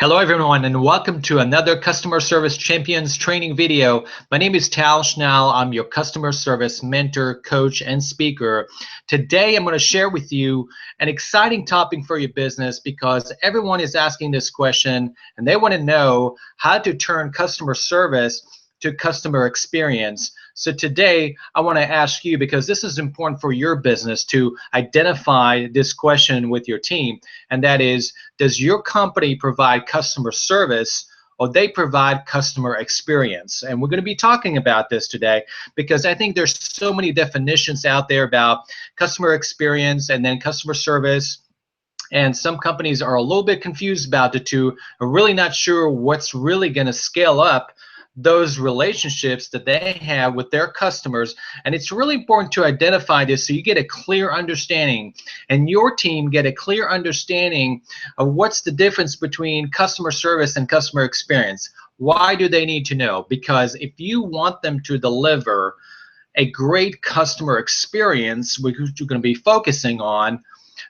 Hello everyone and welcome to another Customer Service Champions training video. My name is Tal Schnell. I'm your customer service mentor, coach, and speaker. Today I'm going to share with you an exciting topic for your business because everyone is asking this question and they want to know how to turn customer service to customer experience. So today I want to ask you, because this is important for your business, to identify this question with your team, and that is, does your company provide customer service or they provide customer experience? And we're going to be talking about this today because I think there's so many definitions out there about customer experience and then customer service. And some companies are a little bit confused about the two, are really not sure what's really going to scale up those relationships that they have with their customers. And it's really important to identify this so you get a clear understanding and your team get a clear understanding of what's the difference between customer service and customer experience. Why do they need to know? Because if you want them to deliver a great customer experience, which you're going to be focusing on,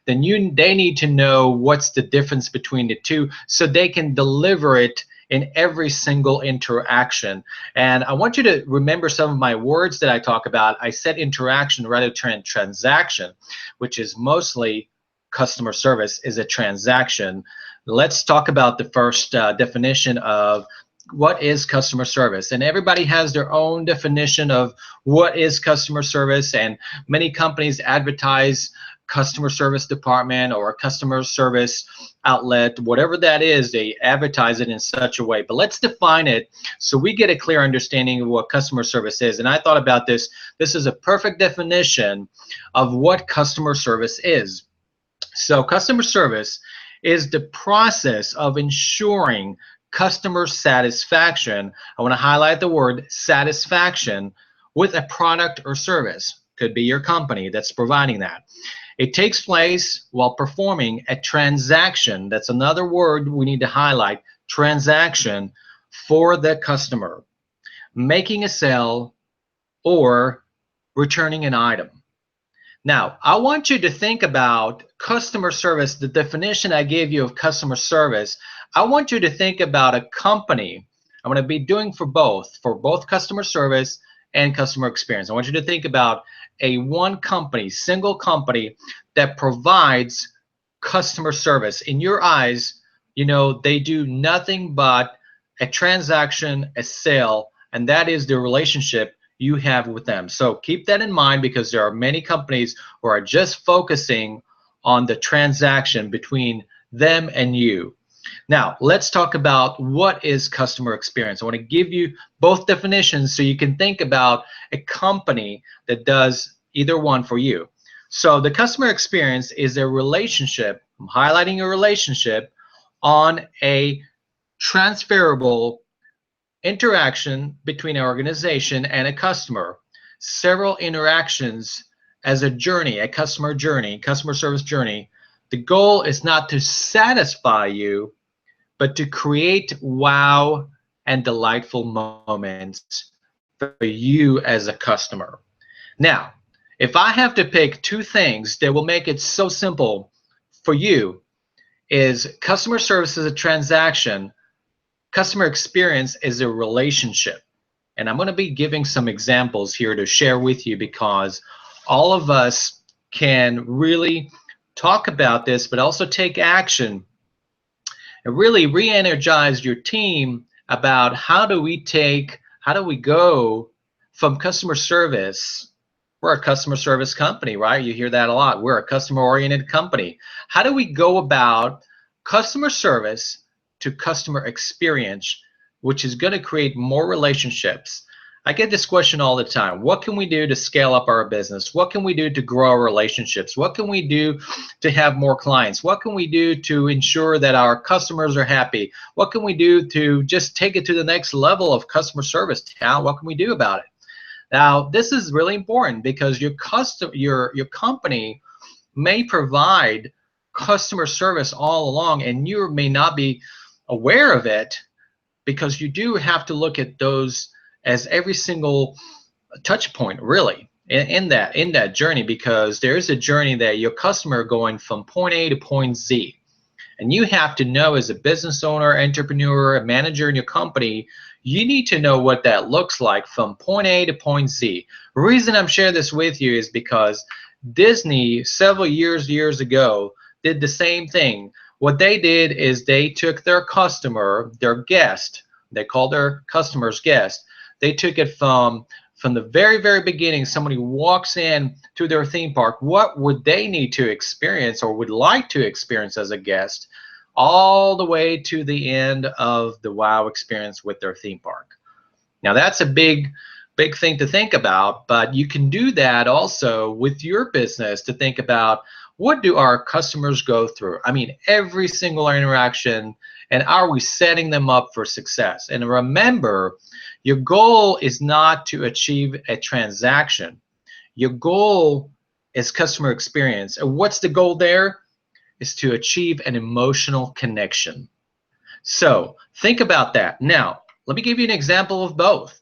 then they need to know what's the difference between the two so they can deliver it in every single interaction. And I want you to remember some of my words that I talk about. I said interaction rather than transaction, which is mostly customer service is a transaction. Let's talk about the first definition of what is customer service. And everybody has their own definition of what is customer service, and many companies advertise customer service department or a customer service outlet, whatever that is, they advertise it in such a way. But let's define it so we get a clear understanding of what customer service is. And I thought about this. This is a perfect definition of what customer service is. So customer service is the process of ensuring customer satisfaction. I want to highlight the word satisfaction with a product or service. Could be your company that's providing that. It takes place while performing a transaction. That's another word we need to highlight, transaction, for the customer, making a sale or returning an item. Now, I want you to think about customer service, the definition I gave you of customer service. I want you to think about a company. I'm going to be doing for both customer service and customer experience. I want you to think about one company, single company that provides customer service. In your eyes, you know, they do nothing but a transaction, a sale, and that is the relationship you have with them. So keep that in mind, because there are many companies who are just focusing on the transaction between them and you. Now, let's talk about what is customer experience. I want to give you both definitions so you can think about a company that does either one for you. So the customer experience is a relationship, I'm highlighting a relationship on a transferable interaction between an organization and a customer. Several interactions as a journey, a customer journey, customer service journey. The goal is not to satisfy you, but to create wow and delightful moments for you as a customer. Now, if I have to pick two things that will make it so simple for you, is customer service is a transaction, customer experience is a relationship. And I'm going to be giving some examples here to share with you, because all of us can really talk about this, but also take action and really re-energize your team about how do we go from customer service. We're a customer service company, right? You hear that a lot. We're a customer-oriented company. How do we go about customer service to customer experience, which is going to create more relationships? I get this question all the time. What can we do to scale up our business? What can we do to grow our relationships? What can we do to have more clients? What can we do to ensure that our customers are happy? What can we do to just take it to the next level of customer service? What can we do about it? Now, this is really important because your company may provide customer service all along, and you may not be aware of it, because you do have to look at those as every single touch point, really, in that journey, because there is a journey that your customer going from point A to point Z. And you have to know, as a business owner, entrepreneur, a manager in your company, you need to know what that looks like from point A to point Z. The reason I'm sharing this with you is because Disney, several years ago, did the same thing. What they did is they took their customer, their guest, they call their customers guest. They took it from the very beginning. Somebody walks in to their theme park, what would they need to experience or would like to experience as a guest, all the way to the end of the wow experience with their theme park. Now that's a big thing to think about, but you can do that also with your business, to think about, what do our customers go through? I mean, every single interaction, and are we setting them up for success? And remember, your goal is not to achieve a transaction. Your goal is customer experience. And what's the goal there? Is to achieve an emotional connection. So think about that. Now, let me give you an example of both.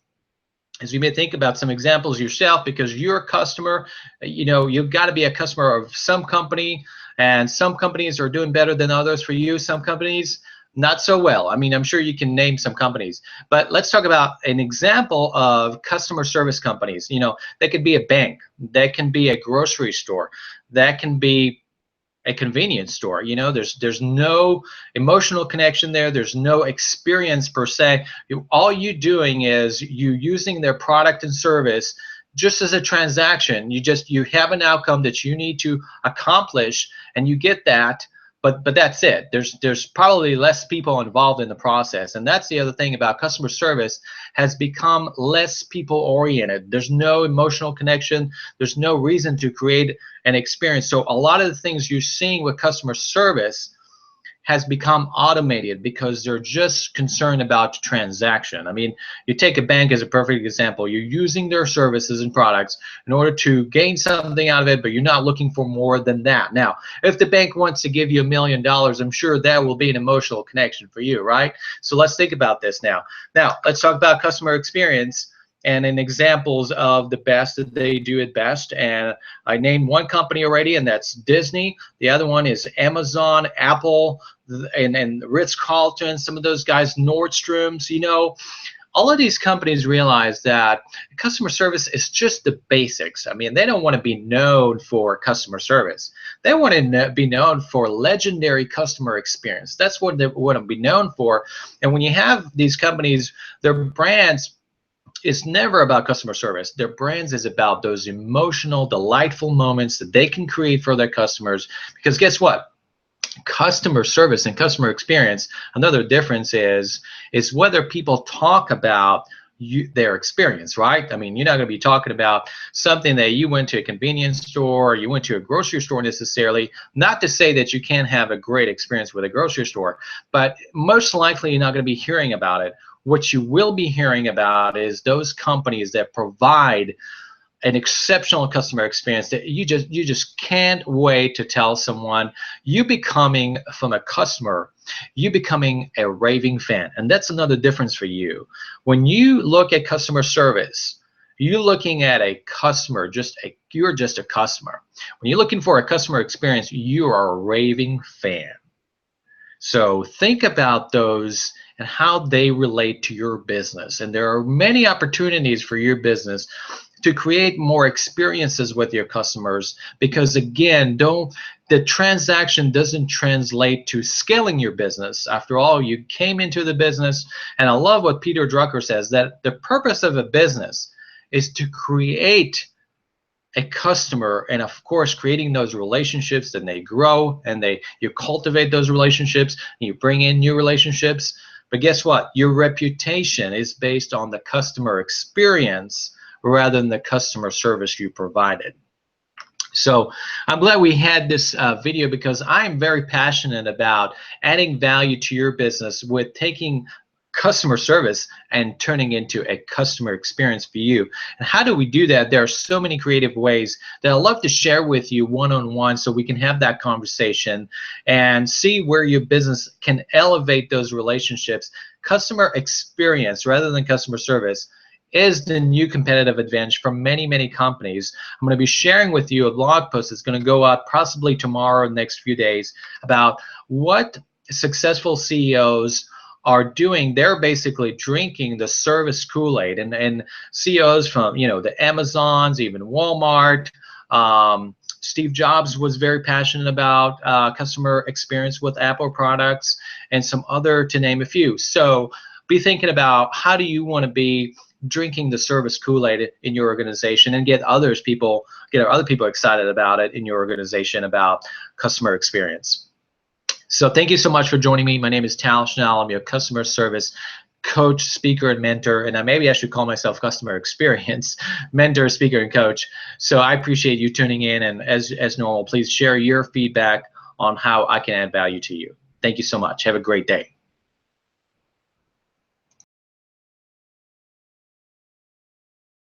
As you may think about some examples yourself, because you're a customer, you've got to be a customer of some company, and some companies are doing better than others for you. Some companies not so well. I mean, I'm sure you can name some companies, but let's talk about an example of customer service companies. They could be a bank, that can be a grocery store, that can be a convenience store. There's no emotional connection there. There's no experience per se. All you doing is you using their product and service just as a transaction. You have an outcome that you need to accomplish, and you get that. But that's it. There's probably less people involved in the process, and that's the other thing about customer service, has become less people oriented. There's no emotional connection. There's no reason to create an experience. So a lot of the things you're seeing with customer service has become automated because they're just concerned about transaction. I mean, you take a bank as a perfect example. You're using their services and products in order to gain something out of it, but you're not looking for more than that. Now, if the bank wants to give you $1 million, I'm sure that will be an emotional connection for you, right? So let's think about this now. Now, let's talk about customer experience and in examples of the best that they do it best. And I named one company already, and that's Disney. The other one is Amazon, Apple, and Ritz-Carlton, some of those guys, Nordstrom's. All of these companies realize that customer service is just the basics. I mean, they don't want to be known for customer service. They want to be known for legendary customer experience. That's what they want to be known for. And when you have these companies, their brands, it's never about customer service. Their brands is about those emotional, delightful moments that they can create for their customers. Because guess what? Customer service and customer experience, another difference is whether people talk about their experience, right? I mean, you're not going to be talking about something that you went to a convenience store or you went to a grocery store necessarily. Not to say that you can't have a great experience with a grocery store, but most likely you're not going to be hearing about it. What you will be hearing about is those companies that provide an exceptional customer experience that you just can't wait to tell someone. You becoming, from a customer, you becoming a raving fan. And that's another difference for you. When you look at customer service, you're looking at a customer, you're just a customer. When you're looking for a customer experience, you are a raving fan. So think about those and how they relate to your business. And there are many opportunities for your business to create more experiences with your customers, because again, the transaction doesn't translate to scaling your business. After all, you came into the business, and I love what Peter Drucker says, that the purpose of a business is to create a customer, and of course creating those relationships, and they grow, and you cultivate those relationships, and you bring in new relationships. But guess what? Your reputation is based on the customer experience rather than the customer service you provided. So I'm glad we had this video, because I'm very passionate about adding value to your business with taking customer service and turning into a customer experience for you. And how do we do that? There are so many creative ways that I'd love to share with you one-on-one, so we can have that conversation and see where your business can elevate those relationships. Customer experience rather than customer service is the new competitive advantage for many, many companies. I'm going to be sharing with you a blog post that's going to go out possibly tomorrow or the next few days about what successful CEOs are doing. They're basically drinking the service Kool-Aid, and CEOs from, you know, the Amazons, even Walmart. Steve Jobs was very passionate about customer experience with Apple products, and some other, to name a few. So be thinking about, how do you want to be drinking the service Kool-Aid in your organization, and get other people excited about it in your organization about customer experience. So thank you so much for joining me. My name is Tal Schnell. I'm your customer service coach, speaker, and mentor, and maybe I should call myself customer experience mentor, speaker, and coach. So I appreciate you tuning in, and as normal, please share your feedback on how I can add value to you. Thank you so much. Have a great day.